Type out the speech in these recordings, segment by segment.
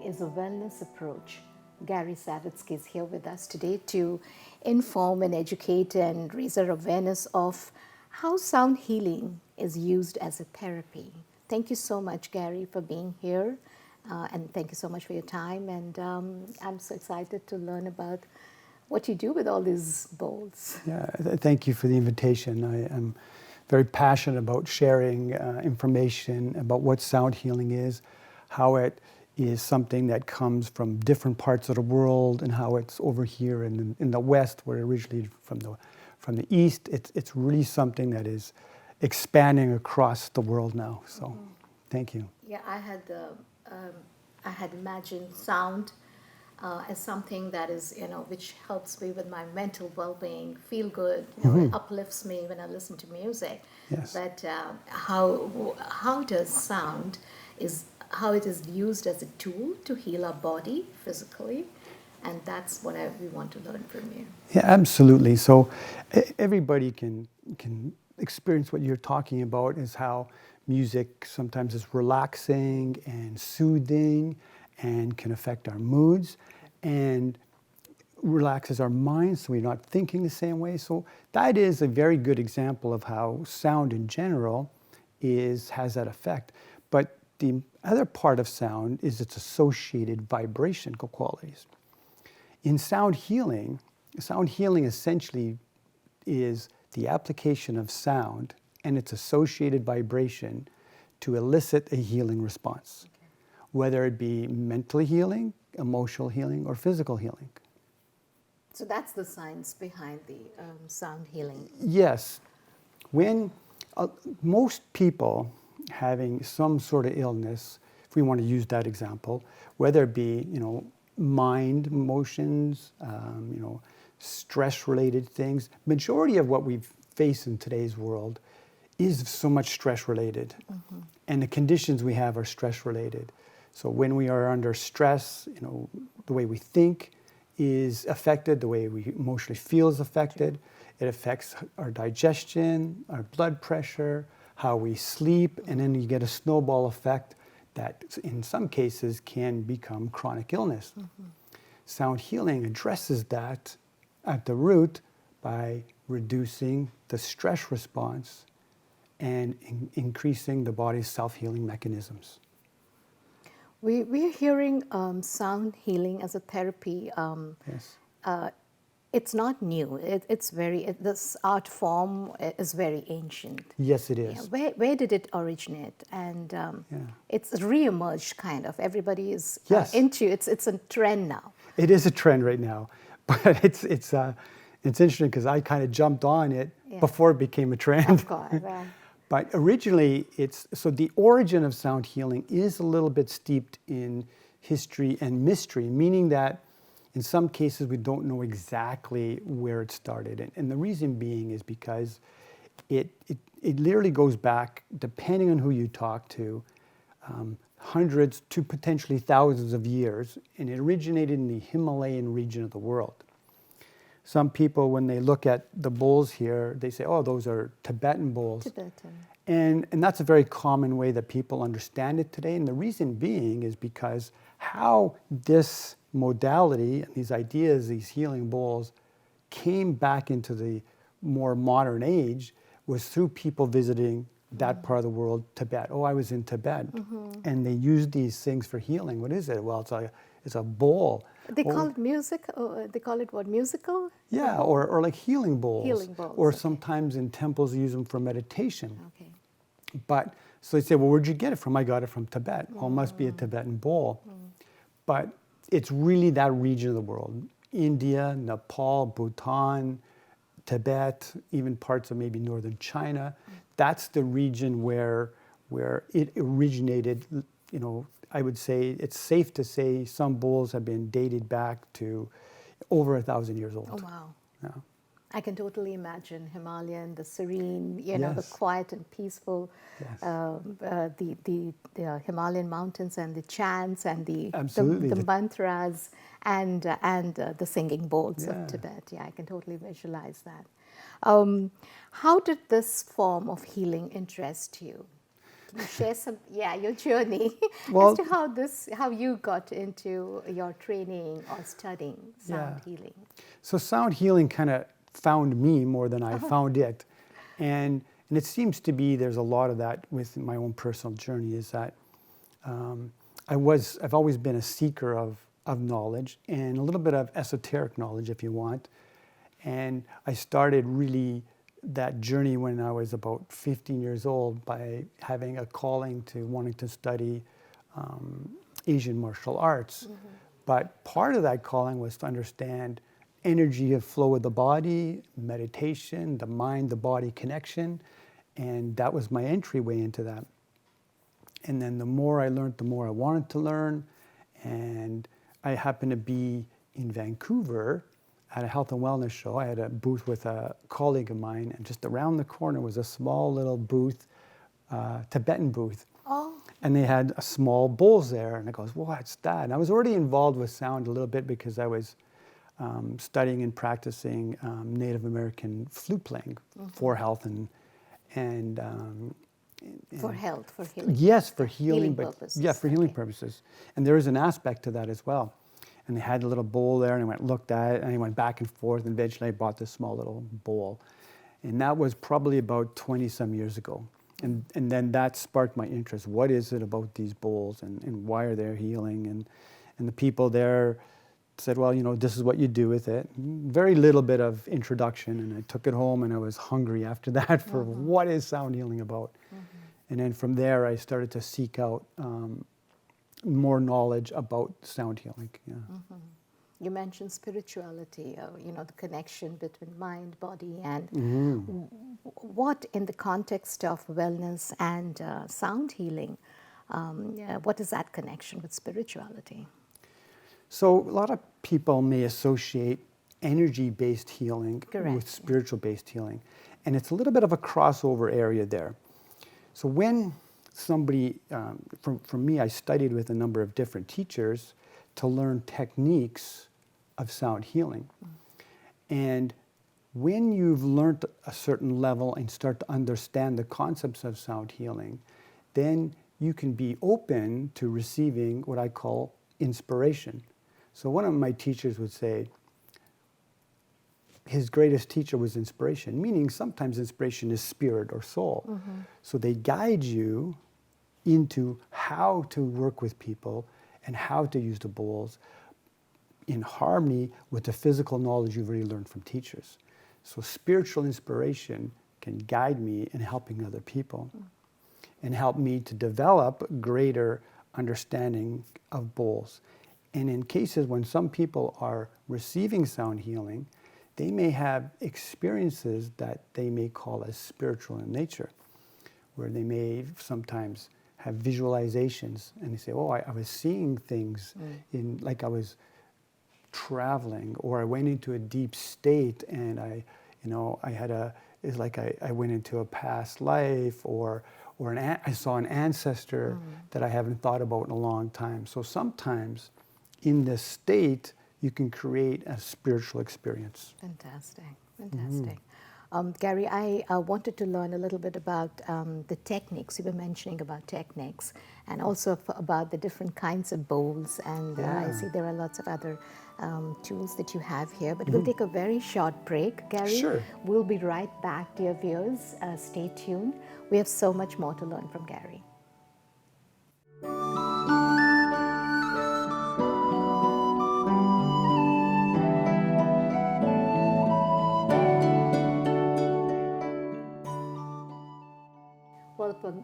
is a wellness approach. Gary Savitsky is here with us today to inform and educate and raise our awareness of how sound healing is used as a therapy. Thank you so much, Gary, for being here. And thank you so much for your time. And I'm so excited to learn about what you do with all these bowls. Yeah, thank you for the invitation. I am very passionate about sharing information about what sound healing is, how it is something that comes from different parts of the world, and how it's over here in the West, where it originated from the East. It's really something that is expanding across the world now. So, thank you. Yeah, I had imagined sound as something that is, which helps me with my mental well-being, feel good, it uplifts me when I listen to music. Yes. But how does sound how it is used as a tool to heal our body physically, and that's what we want to learn from you. Yeah, absolutely. So everybody can experience what you're talking about, is how music sometimes is relaxing and soothing and can affect our moods and relaxes our minds so we're not thinking the same way. So that is a very good example of how sound in general has that effect. But the other part of sound is its associated vibrational qualities. In sound healing essentially is the application of sound and its associated vibration to elicit a healing response, whether it be mental healing, emotional healing, or physical healing. So that's the science behind the sound healing. Yes. When most people having some sort of illness, if we want to use that example, whether it be, mind, emotions, stress-related things, majority of what we face in today's world is so much stress-related. Mm-hmm. And the conditions we have are stress-related. So when we are under stress, the way we think is affected, the way we emotionally feel is affected. It affects our digestion, our blood pressure, how we sleep, and then you get a snowball effect that in some cases can become chronic illness. Mm-hmm. Sound healing addresses that at the root by reducing the stress response and increasing the body's self-healing mechanisms. We're hearing sound healing as a therapy. Yes. It's not new. This art form is very ancient. Yes, it is. Yeah. Where did it originate? And it's re-emerged kind of. Everybody is into it. It's a trend now. It is a trend right now, but it's interesting because I kind of jumped on it before it became a trend. Of course. Right. But originally, the origin of sound healing is a little bit steeped in history and mystery, meaning that in some cases we don't know exactly where it started. And the reason being is because it literally goes back, depending on who you talk to, hundreds to potentially thousands of years, and it originated in the Himalayan region of the world. Some people, when they look at the bowls here, they say, oh, those are Tibetan bowls. Tibetan. And that's a very common way that people understand it today. And the reason being is because how this modality, these ideas, these healing bowls, came back into the more modern age was through people visiting that part of the world, Tibet. Oh, I was in Tibet. Mm-hmm. And they used these things for healing. What is it? Well, it's a bowl. They call it music? They call it what, musical? Yeah, or like healing bowls. Healing bowls. Or sometimes in temples they use them for meditation. Okay. But, so they say, well, where'd you get it from? I got it from Tibet. Well, it must be a Tibetan bowl. But it's really that region of the world. India, Nepal, Bhutan, Tibet, even parts of maybe northern China. That's the region where it originated. I would say it's safe to say some bowls have been dated back to over 1,000 years old. Oh, wow. Yeah. I can totally imagine Himalayan, the serene, the Yes. quiet and peaceful, Yes. the Himalayan mountains and the chants and the Absolutely. mantras and the singing bowls Yeah. of Tibet. Yeah, I can totally visualize that. How did this form of healing interest you? Can you share your journey Well, as to how you got into your training or studying sound healing? So sound healing kind of found me more than I found it. And it seems to be there's a lot of that with my own personal journey is that I've always been a seeker of knowledge and a little bit of esoteric knowledge, if you want. And I started really that journey when I was about 15 years old by having a calling to wanting to study Asian martial arts. But part of that calling was to understand energy of flow of the body, meditation, the mind, the body connection. And that was my entryway into that. And then the more I learned, the more I wanted to learn. And I happened to be in Vancouver at a health and wellness show. I had a booth with a colleague of mine, and just around the corner was a small little booth, Tibetan booth. Oh. And they had small bowls there, and I goes, what's that? And I was already involved with sound a little bit because I was studying and practicing Native American flute playing for health and for health, for healing. yes, for healing, Healing but purposes. yeah, for healing Okay. purposes. And there is an aspect to that as well. And they had a little bowl there, and I went looked at it, and I went back and forth, and eventually I bought this small little bowl. And that was probably about 20 some years ago. And then that sparked my interest. What is it about these bowls, and why are they healing? And the people there said, well, this is what you do with it. Very little bit of introduction, and I took it home, and I was hungry after that for what is sound healing about. And then from there, I started to seek out more knowledge about sound healing. Yeah. You mentioned spirituality, the connection between mind, body, and what in the context of wellness and sound healing, what is that connection with spirituality? So a lot of people may associate energy-based healing Correct, with spiritual-based healing. And it's a little bit of a crossover area there. So when somebody, from me, I studied with a number of different teachers to learn techniques of sound healing. And when you've learned a certain level and start to understand the concepts of sound healing, then you can be open to receiving what I call inspiration. So one of my teachers would say, his greatest teacher was inspiration, meaning sometimes inspiration is spirit or soul. So they guide you into how to work with people and how to use the bowls in harmony with the physical knowledge you've already learned from teachers. So spiritual inspiration can guide me in helping other people and help me to develop greater understanding of bowls. And in cases when some people are receiving sound healing, they may have experiences that they may call as spiritual in nature, where they may sometimes have visualizations, and they say, oh, I was seeing things in, like I was traveling, or I went into a deep state, and I had it's like I went into a past life, or I saw an ancestor that I haven't thought about in a long time. So sometimes in this state, you can create a spiritual experience. Fantastic, fantastic. Gary, I wanted to learn a little bit about the techniques. You were mentioning about techniques and also about the different kinds of bowls. And I see there are lots of other tools that you have here. But we'll take a very short break, Gary. Sure. We'll be right back, dear viewers. Stay tuned. We have so much more to learn from Gary.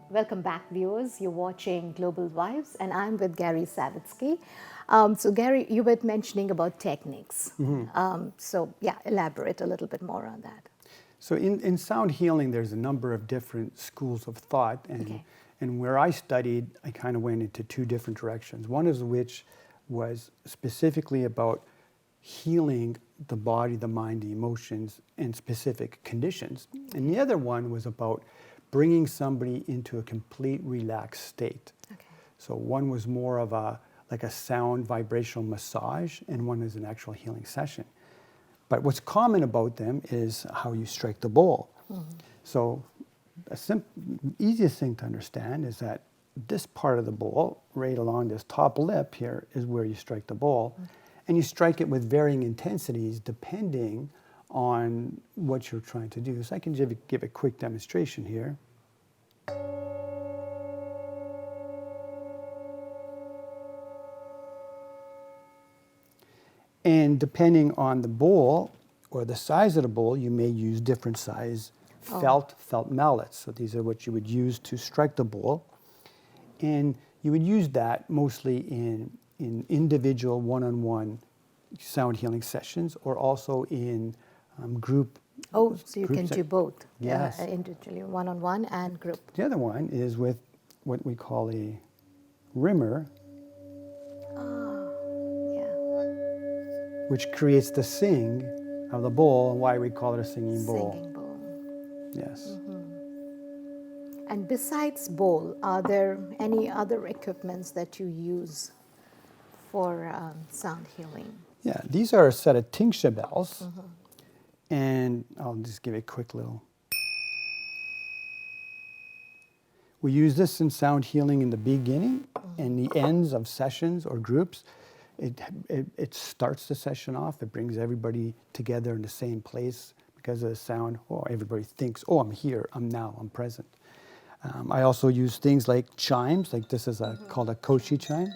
Welcome back, viewers. You're watching Global Vibes, and I'm with Gary Savitsky. So, Gary, you were mentioning about techniques. Elaborate a little bit more on that. So in sound healing, there's a number of different schools of thought. And where I studied, I kind of went into two different directions. One of which was specifically about healing the body, the mind, the emotions, and specific conditions. And the other one was about bringing somebody into a complete relaxed state. Okay. So one was more of a sound vibrational massage, and one is an actual healing session. But what's common about them is how you strike the bowl. So easiest thing to understand is that this part of the bowl, right along this top lip here, is where you strike the bowl. And you strike it with varying intensities depending on what you're trying to do. So I can give a quick demonstration here. And depending on the bowl or the size of the bowl, you may use different size felt mallets. So these are what you would use to strike the bowl. And you would use that mostly in individual one-on-one sound healing sessions, or also in group. Oh, so you can do both. Yes. Individually, one-on-one and group. The other one is with what we call a rimmer, which creates the sing of the bowl, and why we call it a singing bowl. Singing bowl. Yes. And besides bowl, are there any other equipments that you use for sound healing? Yeah, these are a set of tingsha bells, and I'll just give a quick little. We use this in sound healing in the beginning and the ends of sessions or groups. It starts the session off. It brings everybody together in the same place because of the sound. Oh, everybody thinks, oh, I'm here, I'm present. I also use things like chimes, like this is called a koshi chime.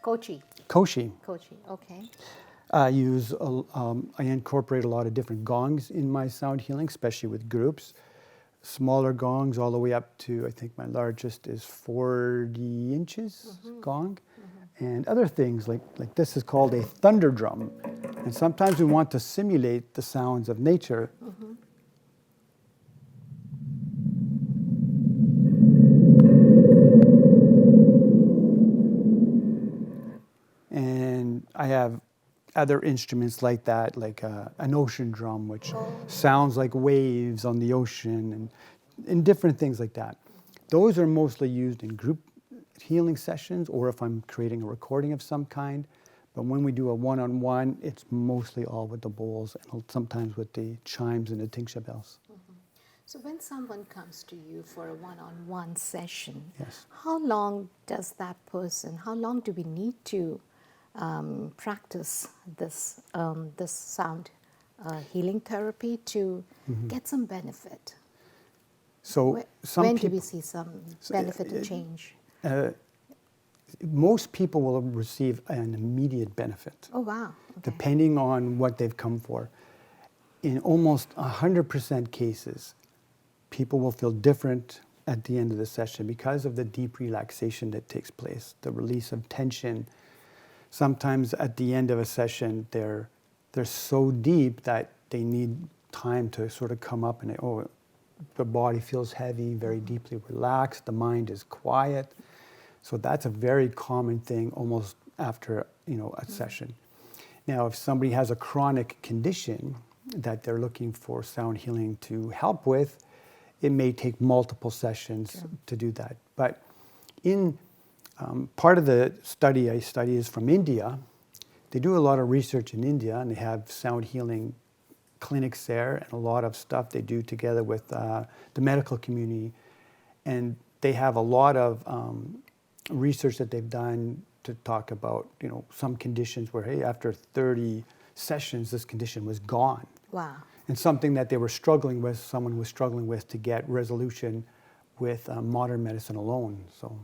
Kochi. Koshi. Kochi, okay. I incorporate a lot of different gongs in my sound healing, especially with groups. Smaller gongs all the way up to, I think my largest is 40 inches gong. And other things like this is called a thunder drum. And sometimes we want to simulate the sounds of nature. And I have other instruments like that, like an ocean drum, which sounds like waves on the ocean, and different things like that. Those are mostly used in group healing sessions, or if I'm creating a recording of some kind. But when we do a one-on-one, it's mostly all with the bowls, and sometimes with the chimes and the tingsha bells. So when someone comes to you for a one-on-one session, Yes. how long do we need to practice this sound healing therapy to get some benefit? So When do we see some benefit and change? Most people will receive an immediate benefit. Oh, wow. Okay. Depending on what they've come for. In almost 100% cases, people will feel different at the end of the session because of the deep relaxation that takes place, the release of tension. Sometimes at the end of a session, they're so deep that they need time to sort of come up, and the body feels heavy, very deeply relaxed, the mind is quiet. So that's a very common thing almost after a session. Now, if somebody has a chronic condition that they're looking for sound healing to help with, it may take multiple sessions to do that. But in part of the study I study is from India. They do a lot of research in India, and they have sound healing clinics there, and a lot of stuff they do together with the medical community. And they have a lot of research that they've done to talk about, some conditions where, hey, after 30 sessions, this condition was gone. Wow. And something that someone was struggling with to get resolution with modern medicine alone. So.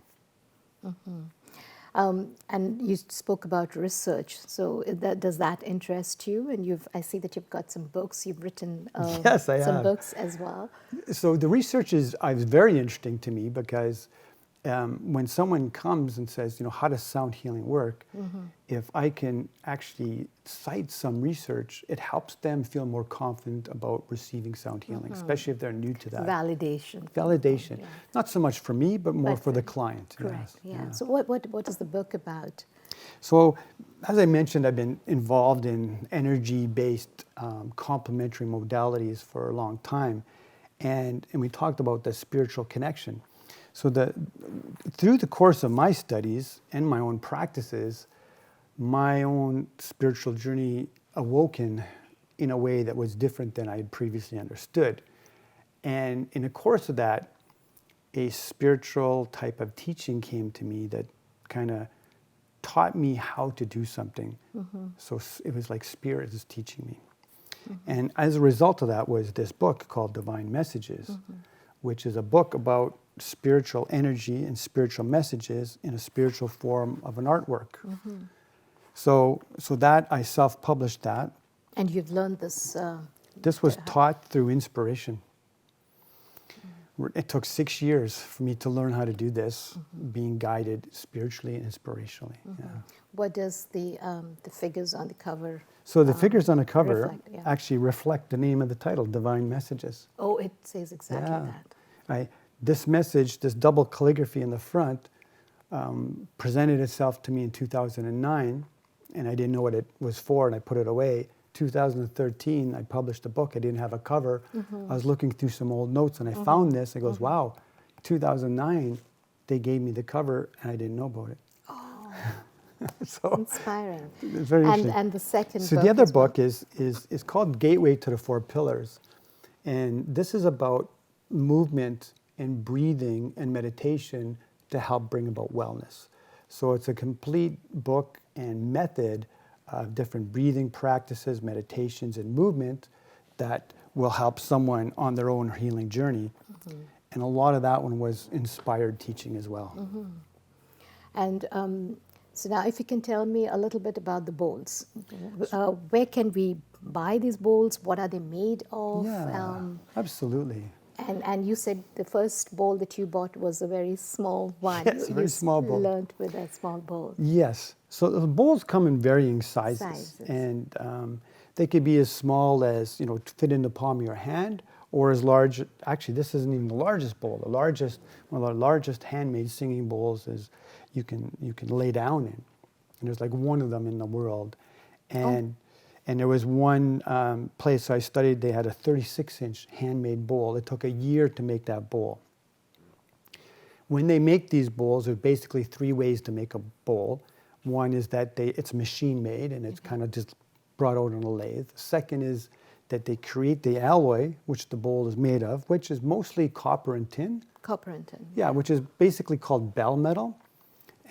And you spoke about research. So does that interest you? And I see that you've got some books. You've written Yes, I some have. books as well. So the research is very interesting to me because when someone comes and says, how does sound healing work? If I can actually cite some research, it helps them feel more confident about receiving sound healing, especially if they're new to that. Validation. Validation. Yeah. Not so much for me, but more But for the client. Correct. Yes. Yeah. So what is the book about? So, as I mentioned, I've been involved in energy-based complementary modalities for a long time, and we talked about the spiritual connection. So through the course of my studies and my own practices, my own spiritual journey awoken in a way that was different than I had previously understood. And in the course of that, a spiritual type of teaching came to me that kind of taught me how to do something. So it was like Spirit is teaching me. And as a result of that was this book called Divine Messages, which is a book about spiritual energy and spiritual messages in a spiritual form of an artwork. So that I self-published that. And you've learned this. This was taught through inspiration. It took 6 years for me to learn how to do this, being guided spiritually and inspirationally. Yeah. What does the figures on the cover? So the figures on the cover reflect, actually reflect the name of the title, Divine Messages. Oh, it says exactly that. This message, this double calligraphy in the front, presented itself to me in 2009, and I didn't know what it was for, and I put it away. 2013, I published a book. I didn't have a cover. I was looking through some old notes, and I found this. I goes, wow, 2009, they gave me the cover, and I didn't know about it. Oh, so inspiring. It's very interesting. And the second So book the other as book is called Gateway to the Four Pillars. And this is about movement and breathing and meditation to help bring about wellness. So it's a complete book and method of different breathing practices, meditations, and movement that will help someone on their own healing journey. And a lot of that one was inspired teaching as well. And so now if you can tell me a little bit about the bowls. Where can we buy these bowls? What are they made of? Yeah, absolutely. And you said the first bowl that you bought was a very small one. Yes, a very small bowl. You learned with a small bowl. Yes. So the bowls come in varying sizes. And they could be as small as, to fit in the palm of your hand, or as large. Actually, this isn't even the largest bowl. One of the largest handmade singing bowls is you can lay down in. And there's like one of them in the world. And there was one place I studied, they had a 36-inch handmade bowl. It took a year to make that bowl. When they make these bowls, there's basically 3 ways to make a bowl. One is that it's machine made and it's kind of just brought out on a lathe. Second is that they create the alloy, which the bowl is made of, which is mostly copper and tin. Copper and tin. Yeah, which is basically called bell metal.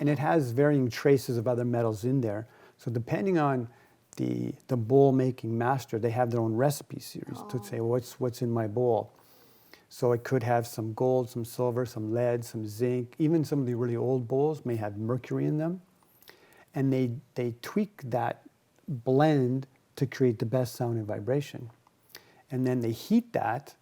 And it has varying traces of other metals in there. So depending on the bowl making master, they have their own recipe series to say what's in my bowl. So it could have some gold, some silver, some lead, some zinc. Even some of the really old bowls may have mercury in them. And they tweak that blend to create the best sound and vibration. And then they heat that,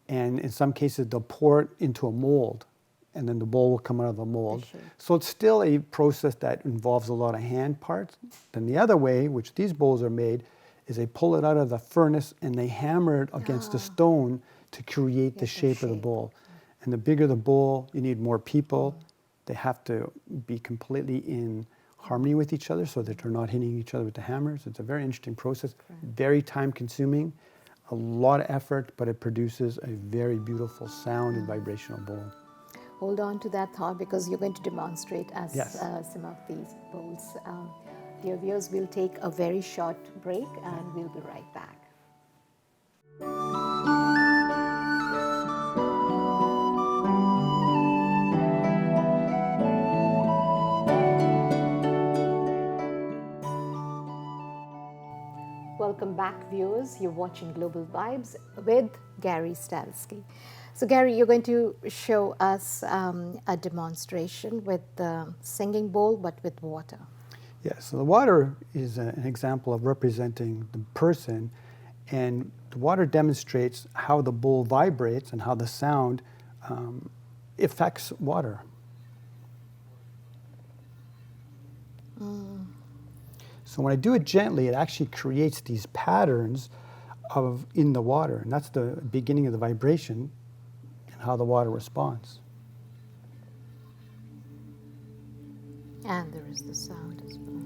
and in some cases they'll pour it into a mold, and then the bowl will come out of the mold. So it's still a process that involves a lot of hand parts. Then the other way, which these bowls are made, is they pull it out of the furnace and they hammer it against the stone to create the shape of the bowl. And the bigger the bowl, you need more people. They have to be completely in harmony with each other so that they're not hitting each other with the hammers. It's a very interesting process, very time consuming, a lot of effort, but it produces a very beautiful sound and vibrational bowl. Hold on to that thought because you're going to demonstrate us some of these bowls. Dear viewers, we'll take a very short break and we'll be right back. Welcome back, viewers. You're watching Global Vibes with Gary Savitsky. So Gary, you're going to show us a demonstration with the singing bowl, but with water. Yeah, so the water is an example of representing the person, and the water demonstrates how the bowl vibrates and how the sound affects water. So when I do it gently, it actually creates these patterns in the water, and that's the beginning of the vibration and how the water responds. And there is the sound as well.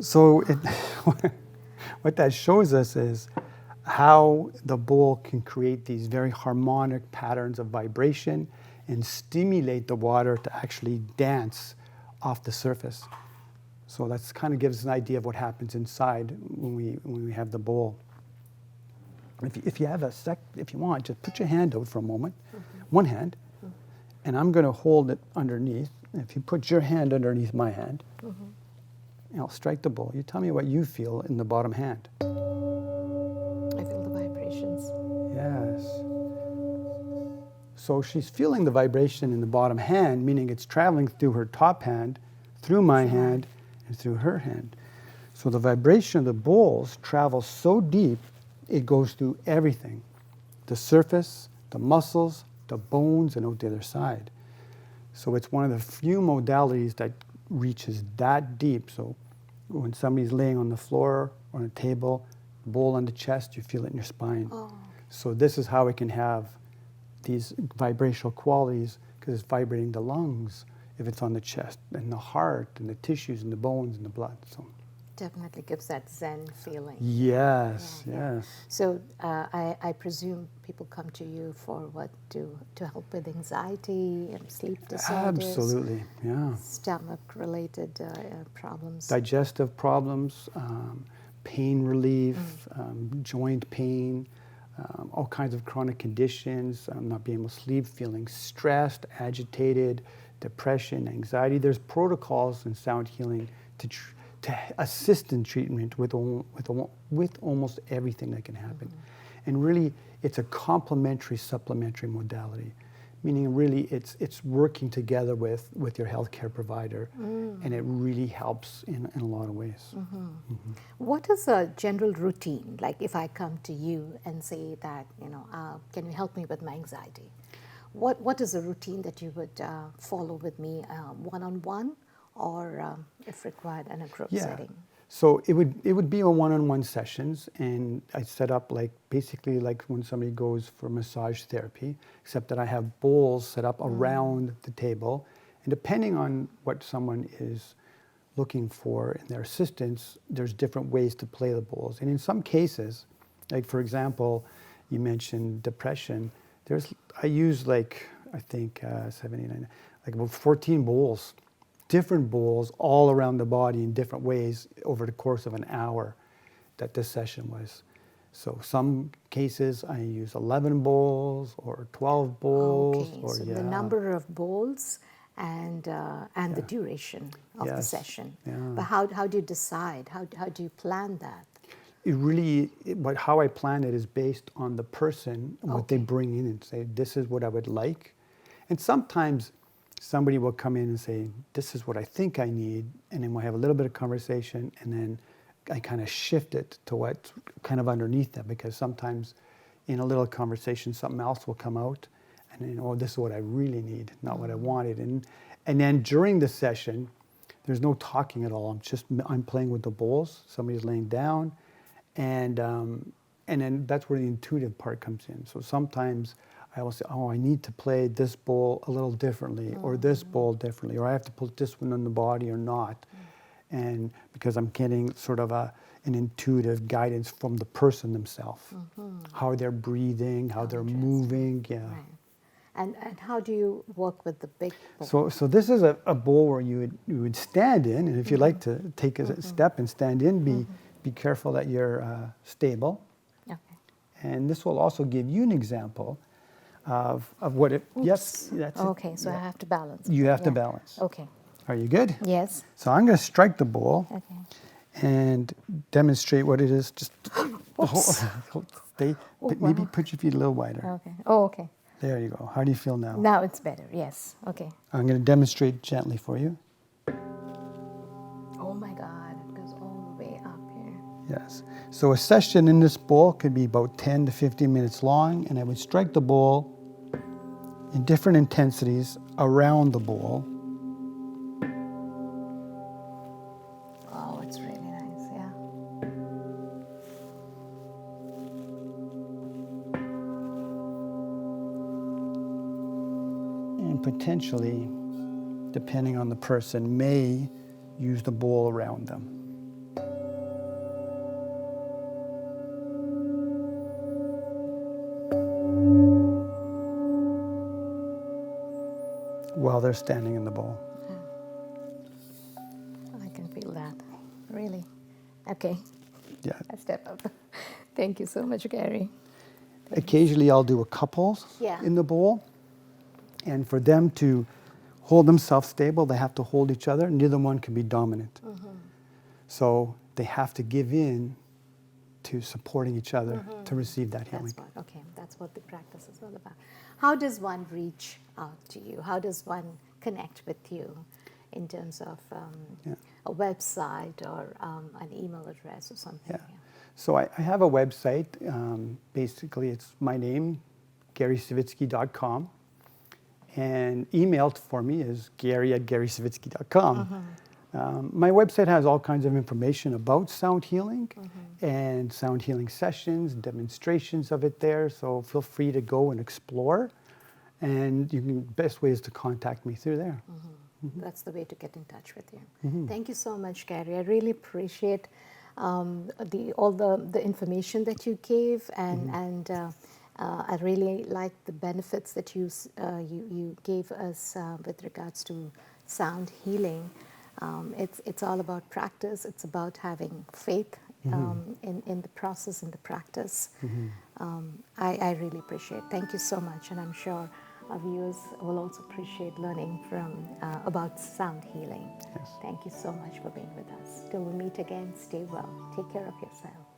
So what that shows us is how the bowl can create these very harmonic patterns of vibration and stimulate the water to actually dance off the surface. So that's kind of gives us an idea of what happens inside when we have the bowl. If you have if you want, just put your hand out for a moment, one hand, and I'm going to hold it underneath. If you put your hand underneath my hand, and I'll strike the bowl. You tell me what you feel in the bottom hand. I feel the vibrations. Yes. So she's feeling the vibration in the bottom hand, meaning it's traveling through her top hand, through my hand, and through her hand. So the vibration of the bowls travels so deep, it goes through everything. The surface, the muscles, the bones, and out the other side. So it's one of the few modalities that reaches that deep. So when somebody's laying on the floor or on a table, bowl on the chest, you feel it in your spine. Oh. So this is how it can have these vibrational qualities, because it's vibrating the lungs if it's on the chest, and the heart, and the tissues, and the bones, and the blood. So Definitely gives that Zen feeling. yes, Yeah. yes. So I presume people come to you for what, to help with anxiety and sleep disorders, Absolutely, yeah. stomach-related problems. Digestive problems, pain relief, joint pain, all kinds of chronic conditions, not being able to sleep, feeling stressed, agitated, depression, anxiety. There's protocols in sound healing to assist in treatment with almost everything that can happen. And really, it's a complementary, supplementary modality, meaning really it's working together with your healthcare provider, and it really helps in a lot of ways. What is a general routine? Like if I come to you and say that, can you help me with my anxiety? What is a routine that you would follow with me, one-on-one, or if required in a group setting? So it would be a one-on-one sessions, and I set up basically like when somebody goes for massage therapy, except that I have bowls set up around the table, and depending on what someone is looking for in their assistance, there's different ways to play the bowls. And in some cases, like for example, you mentioned depression. I use I think 79, like about 14 bowls, different bowls all around the body in different ways over the course of an hour that this session was. So some cases I use 11 bowls or 12 bowls. Okay, or so the number of bowls and the duration of the session. Yeah. But how do you decide? How do you plan that? But how I plan it is based on the person and what they bring in and say, this is what I would like. And sometimes somebody will come in and say, this is what I think I need, and then we'll have a little bit of conversation, and then I kind of shift it to what's kind of underneath that, because sometimes in a little conversation something else will come out, and then, oh, this is what I really need, not what I wanted. And then during the session, there's no talking at all. I'm playing with the bowls, somebody's laying down, and then that's where the intuitive part comes in. So sometimes I will say, oh, I need to play this bowl a little differently, or this bowl differently, or I have to put this one on the body or not. And because I'm getting sort of an intuitive guidance from the person themselves, how they're breathing, how they're moving. Yeah. Right. And how do you work with the big bowl? So this is a bowl where you would stand in, and if you'd like to take a step and stand in, be careful that you're stable. Okay. And this will also give you an example of what it. Oops. Yes, that's it. Okay, so I have to balance. You have to balance. Okay. Are you good? Yes. So I'm going to strike the bowl Okay. and demonstrate what it is. Just stay. Oh, Maybe wow. put your feet a little wider. Okay. Oh, okay. There you go. How do you feel now? Now it's better. Yes. Okay. I'm going to demonstrate gently for you. Oh my God! It goes all the way up here. Yes. So a session in this bowl could be about 10 to 15 minutes long, and I would strike the bowl in different intensities around the bowl. Oh, it's really nice. Yeah. And potentially, depending on the person, may use the bowl around them. While they're standing in the bowl. I can feel that. Really? Okay. Yeah. I step up. Thank you so much, Gary. Occasionally, I'll do a couple Yeah. in the bowl, and for them to hold themselves stable, they have to hold each other. Neither one can be dominant. So they have to give in to supporting each other to receive that healing. That's what the practice is all about. How does one reach out to you? How does one connect with you in terms of Yeah. a website or an email address or something? Yeah. So I have a website. Basically, it's my name, GarySavitsky.com. And emailed for me is Gary@GarySavitsky.com. My website has all kinds of information about sound healing and sound healing sessions, demonstrations of it there. So feel free to go and explore. And you can, best way is to contact me through there. That's the way to get in touch with you. Thank you so much, Gary. I really appreciate all the information that you gave, and I really like the benefits that you gave us with regards to sound healing. It's all about practice. It's about having faith in the process, in the practice. I really appreciate it. Thank you so much, and I'm sure our viewers will also appreciate learning from about sound healing. Yes. Thank you so much for being with us. Till we meet again, stay well. Take care of yourself.